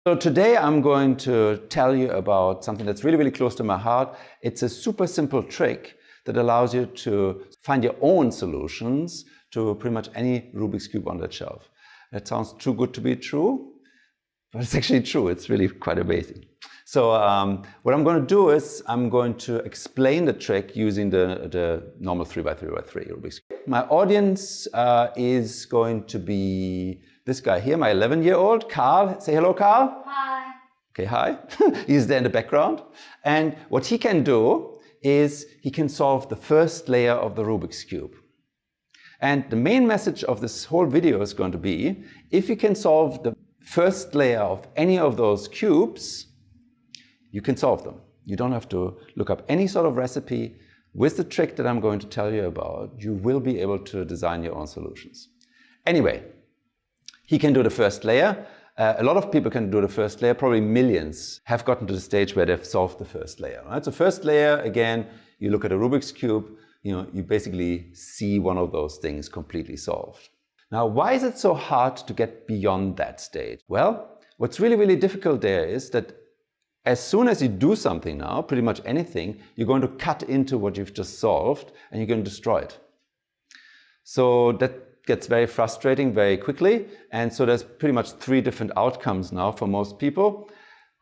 So today I'm going to tell you about something that's really, really close to my heart. It's a super simple trick that allows you to find your own solutions to pretty much any Rubik's Cube on that shelf. That sounds too good to be true, but it's actually true. It's really quite amazing. So what I'm going to do is I'm going to explain the trick using the normal 3x3x3 Rubik's Cube. My audience is going to be this guy here, my 11-year-old, Carl. Say hello, Carl. Hi. Okay, hi. He's there in the background. And what he can do is he can solve the first layer of the Rubik's Cube. And the main message of this whole video is going to be, if you can solve the first layer of any of those cubes, you can solve them. You don't have to look up any sort of recipe. With the trick that I'm going to tell you about, you will be able to design your own solutions. Anyway, he can do the first layer. A lot of people can do the first layer. Probably millions have gotten to the stage where they've solved the first layer. Right? So first layer, again, you look at a Rubik's Cube, you basically see one of those things completely solved. Now, why is it so hard to get beyond that stage? Well, what's really, really difficult there is that as soon as you do something now, pretty much anything, you're going to cut into what you've just solved and you're going to destroy it. So that gets very frustrating very quickly. And so there's pretty much three different outcomes now for most people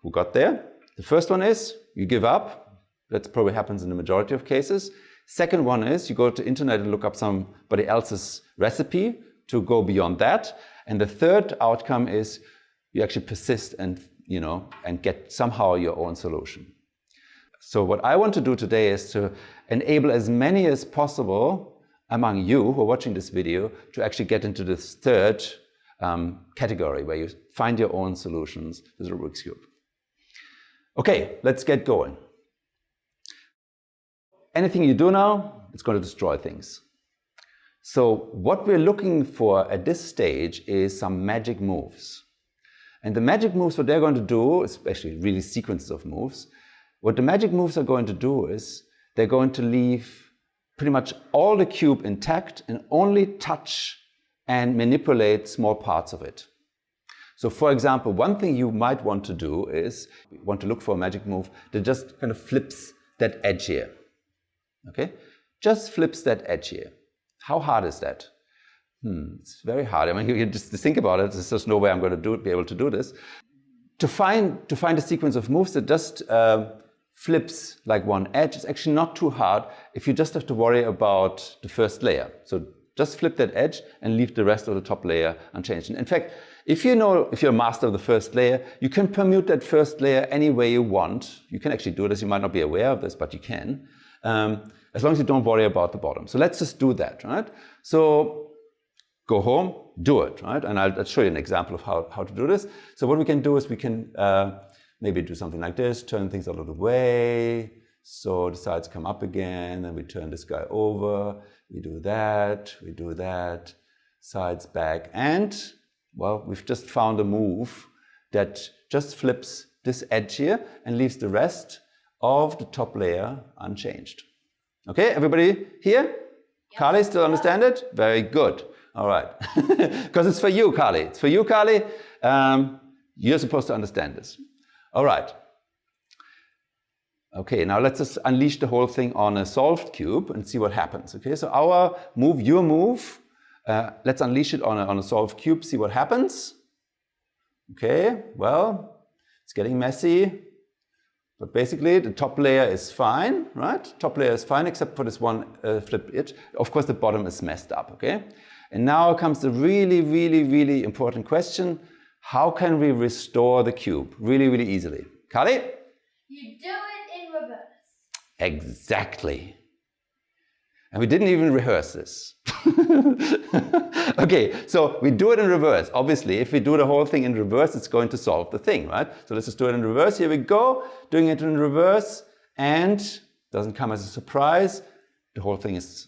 who got there. The first one is you give up. That probably happens in the majority of cases. Second one is you go to the internet and look up somebody else's recipe to go beyond that. And the third outcome is you actually persist and get somehow your own solution. So what I want to do today is to enable as many as possible among you who are watching this video to actually get into this third category where you find your own solutions to the Rubik's Cube. Okay, let's get going. Anything you do now, it's going to destroy things. So what we're looking for at this stage is some magic moves. And the magic moves, what they're going to do, especially really sequences of moves, what the magic moves are going to do is they're going to leave pretty much all the cube intact and only touch and manipulate small parts of it. So for example, one thing you might want to do is you want to look for a magic move that just kind of flips that edge here. Okay? Just flips that edge here. How hard is that? It's very hard. I mean, you just think about it. There's just no way I'm going to be able to do this. To find a sequence of moves that just flips like one edge is actually not too hard if you just have to worry about the first layer. So just flip that edge and leave the rest of the top layer unchanged. And in fact, if you're a master of the first layer, you can permute that first layer any way you want. You can actually do this. You might not be aware of this, but you can. As long as you don't worry about the bottom. So let's just do that, right? So go home, do it, right? And I'll show you an example of how to do this. So what we can do is we can maybe do something like this, turn things a little way, so the sides come up again, then we turn this guy over, we do that, sides back, and, well, we've just found a move that just flips this edge here and leaves the rest of the top layer unchanged. Okay, everybody here? Yeah. Carly, still understand it? Very good. All right. Because it's for you, Carly. It's for you, Carly. You're supposed to understand this. All right. Okay, now let's just unleash the whole thing on a solved cube and see what happens. Okay, so our move, your move, let's unleash it on a solved cube, see what happens. Okay, well, it's getting messy. But basically, the top layer is fine, right? Top layer is fine, except for this one flip edge. Of course, the bottom is messed up, okay? And now comes the really, really, really important question. How can we restore the cube really, really easily? Carly? You do it in reverse. Exactly. And we didn't even rehearse this. Okay, so we do it in reverse. Obviously, if we do the whole thing in reverse, it's going to solve the thing, right? So let's just do it in reverse. Here we go, doing it in reverse, and doesn't come as a surprise. The whole thing is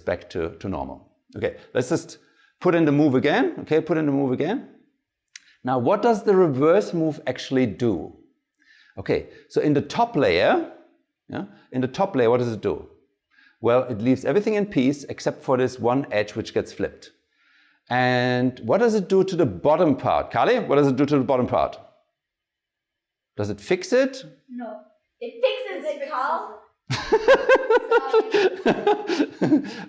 back to normal. Okay, let's just put in the move again. Okay, put in the move again. Now, what does the reverse move actually do? Okay, so in the top layer, what does it do? Well, it leaves everything in peace except for this one edge which gets flipped. And what does it do to the bottom part? Carly, what does it do to the bottom part? Does it fix it? No. It fixes it, Carl.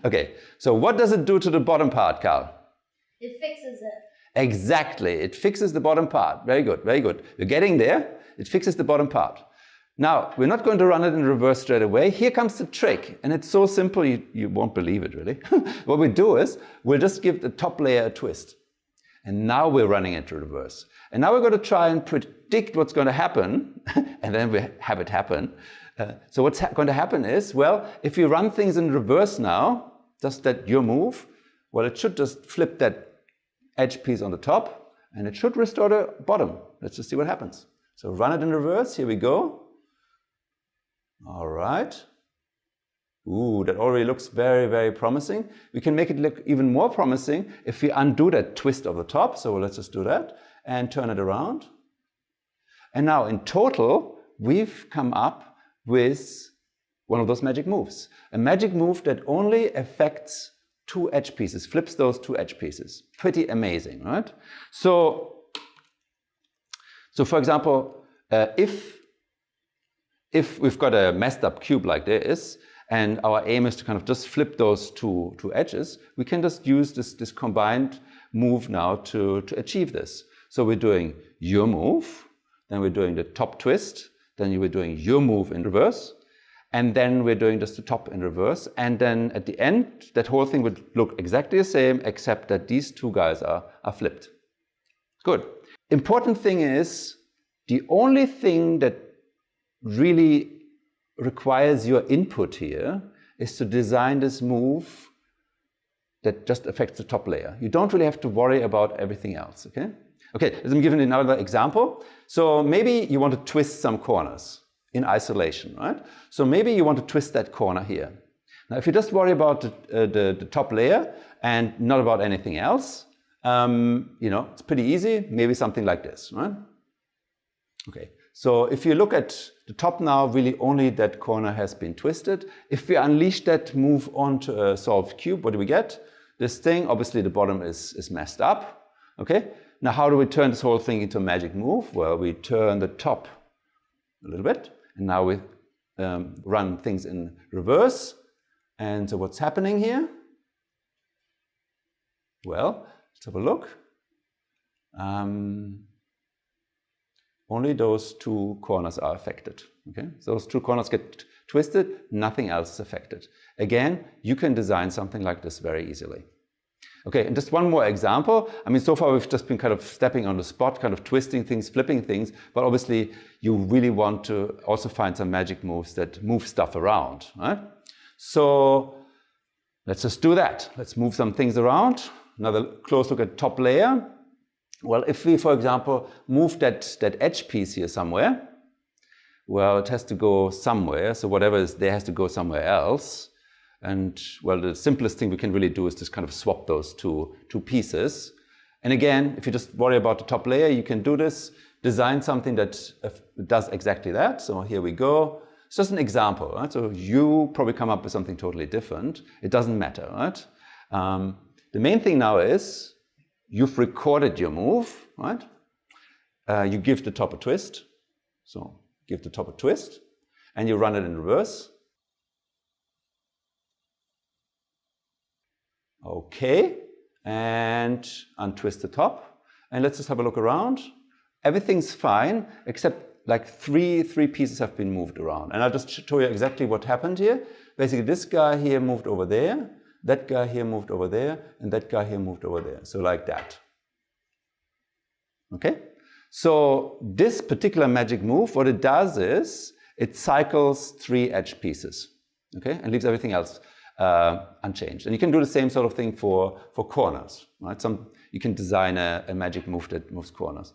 Okay, so what does it do to the bottom part, Carl? It fixes it. Exactly, it fixes the bottom part. Very good, very good. You're getting there. It fixes the bottom part. Now, we're not going to run it in reverse straight away. Here comes the trick, and it's so simple you won't believe it, really. What we do is, we'll just give the top layer a twist. And now we're running into reverse. And now we're going to try and predict what's going to happen, and then we have it happen. So what's going to happen is, well, if you run things in reverse now, just that your move, well, it should just flip that edge piece on the top, and it should restore the bottom. Let's just see what happens. So run it in reverse. Here we go. All right. Ooh, that already looks very, very promising. We can make it look even more promising if we undo that twist of the top. So let's just do that and turn it around. And now in total, we've come up with one of those magic moves. A magic move that only affects two edge pieces, flips those two edge pieces. Pretty amazing, right? So for example, if we've got a messed up cube like this, and our aim is to kind of just flip those two edges, we can just use this combined move now to achieve this. So we're doing your move, then we're doing the top twist, then you were doing your move in reverse, and then we're doing just the top in reverse, and then at the end, that whole thing would look exactly the same, except that these two guys are flipped. Good. Important thing is, the only thing that really requires your input here is to design this move that just affects the top layer. You don't really have to worry about everything else, okay? Okay, let me give you another example. So maybe you want to twist some corners in isolation, right? So maybe you want to twist that corner here. Now, if you just worry about the top layer and not about anything else, it's pretty easy. Maybe something like this, right? Okay, so if you look at the top now, really only that corner has been twisted. If we unleash that move onto a solved cube, what do we get? This thing, obviously the bottom is messed up, okay? Now how do we turn this whole thing into a magic move? Well, we turn the top a little bit, and now we run things in reverse. And so what's happening here? Well, let's have a look. Only those two corners are affected, okay? So those two corners get twisted, nothing else is affected. Again, you can design something like this very easily. Okay, and just one more example. I mean, so far we've just been kind of stepping on the spot, kind of twisting things, flipping things, but obviously you really want to also find some magic moves that move stuff around, right? So let's just do that. Let's move some things around. Another close look at top layer. Well, if we, for example, move that edge piece here somewhere, well, it has to go somewhere. So whatever is there has to go somewhere else. And well, the simplest thing we can really do is just kind of swap those two pieces. And again, if you just worry about the top layer, you can do this, design something that does exactly that. So here we go. It's just an example, right? So you probably come up with something totally different. It doesn't matter, right? The main thing now is you've recorded your move, right? You give the top a twist. So give the top a twist, and you run it in reverse. Okay, and untwist the top. And let's just have a look around. Everything's fine, except like three pieces have been moved around. And I'll just show you exactly what happened here. Basically, this guy here moved over there, that guy here moved over there, and that guy here moved over there. So like that. Okay? So this particular magic move, what it does is it cycles 3 edge pieces, okay, and leaves everything else unchanged. And you can do the same sort of thing for corners, right? You can design a magic move that moves corners.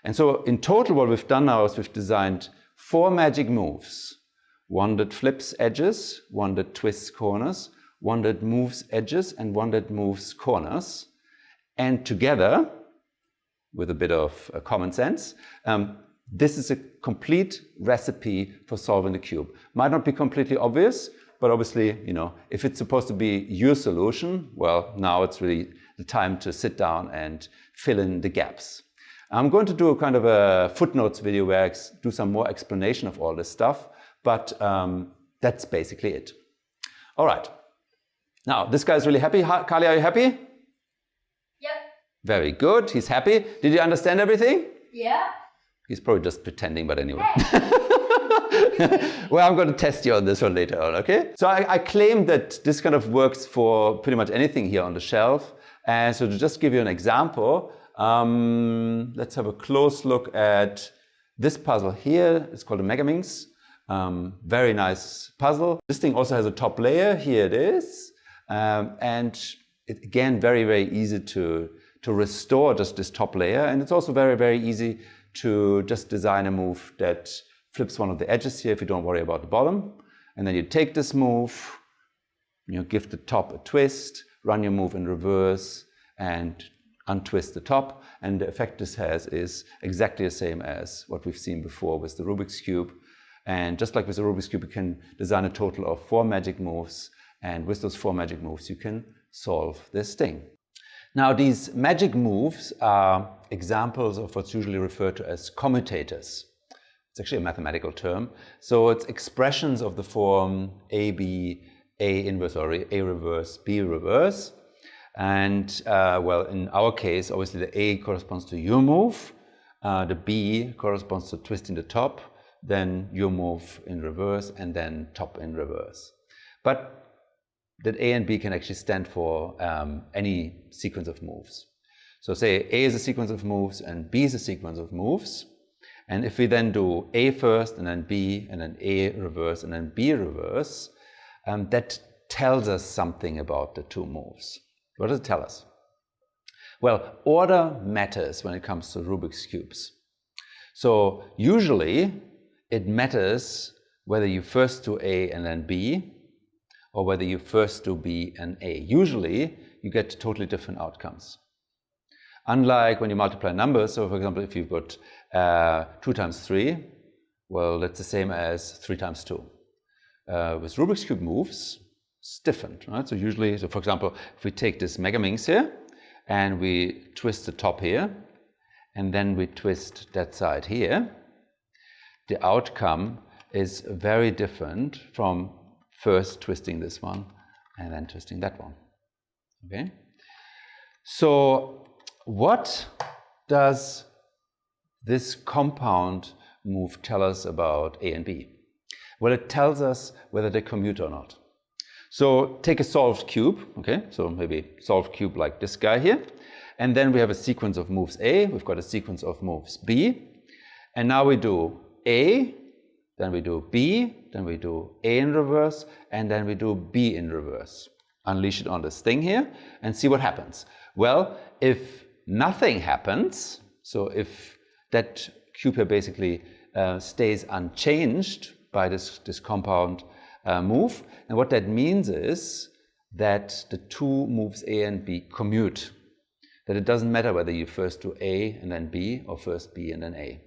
And so in total, what we've done now is we've designed 4 magic moves. One that flips edges, one that twists corners, one that moves edges, and one that moves corners. And together, with a bit of common sense, this is a complete recipe for solving the cube. Might not be completely obvious, but obviously, if it's supposed to be your solution, well, now it's really the time to sit down and fill in the gaps. I'm going to do a kind of a footnotes video where I do some more explanation of all this stuff, but that's basically it. All right. Now, this guy is really happy. Kali, are you happy? Yep. Very good. He's happy. Did you understand everything? Yeah. He's probably just pretending, but anyway. Well, I'm going to test you on this one later on, okay? So I claim that this kind of works for pretty much anything here on the shelf. And so to just give you an example, let's have a close look at this puzzle here. It's called a Megaminx. Very nice puzzle. This thing also has a top layer. Here it is. And it, again, very, very easy to restore just this top layer. And it's also very, very easy to just design a move that flips one of the edges here if you don't worry about the bottom. And then you take this move, you give the top a twist, run your move in reverse, and untwist the top. And the effect this has is exactly the same as what we've seen before with the Rubik's Cube. And just like with the Rubik's Cube, you can design a total of 4 magic moves. And with those 4 magic moves, you can solve this thing. Now, these magic moves are examples of what's usually referred to as commutators. It's actually a mathematical term. So it's expressions of the form A, B, A inverse, or A reverse, B reverse. And well, in our case, obviously the A corresponds to your move. The B corresponds to twisting the top, then your move in reverse, and then top in reverse. But that A and B can actually stand for any sequence of moves. So say A is a sequence of moves and B is a sequence of moves. And if we then do A first and then B and then A reverse and then B reverse, that tells us something about the two moves. What does it tell us? Well, order matters when it comes to Rubik's Cubes. So usually it matters whether you first do A and then B, or whether you first do B and A. Usually, you get totally different outcomes. Unlike when you multiply numbers, so for example, if you've got 2 times 3, well, that's the same as 3 times 2. With Rubik's Cube moves, it's different, right? So usually, so for example, if we take this Megaminx here, and we twist the top here, and then we twist that side here, the outcome is very different from first twisting this one and then twisting that one. Okay? So what does this compound move tell us about A and B? Well, it tells us whether they commute or not. So take a solved cube, okay? So maybe solved cube like this guy here. And then we have a sequence of moves A, we've got a sequence of moves B. And now we do A, then we do B, then we do A in reverse, and then we do B in reverse. Unleash it on this thing here and see what happens. Well, if nothing happens, so if that cube here basically stays unchanged by this compound move, and what that means is that the two moves A and B commute. That it doesn't matter whether you first do A and then B, or first B and then A.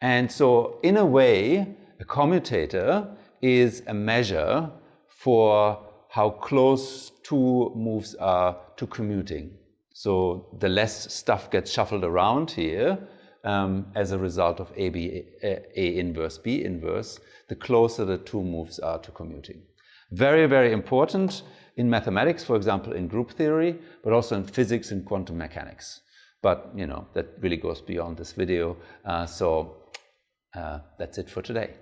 And so, in a way, a commutator is a measure for how close two moves are to commuting. So, the less stuff gets shuffled around here as a result of A inverse, B inverse, the closer the two moves are to commuting. Very, very important in mathematics, for example, in group theory, but also in physics and quantum mechanics. But, you know, that really goes beyond this video. So that's it for today.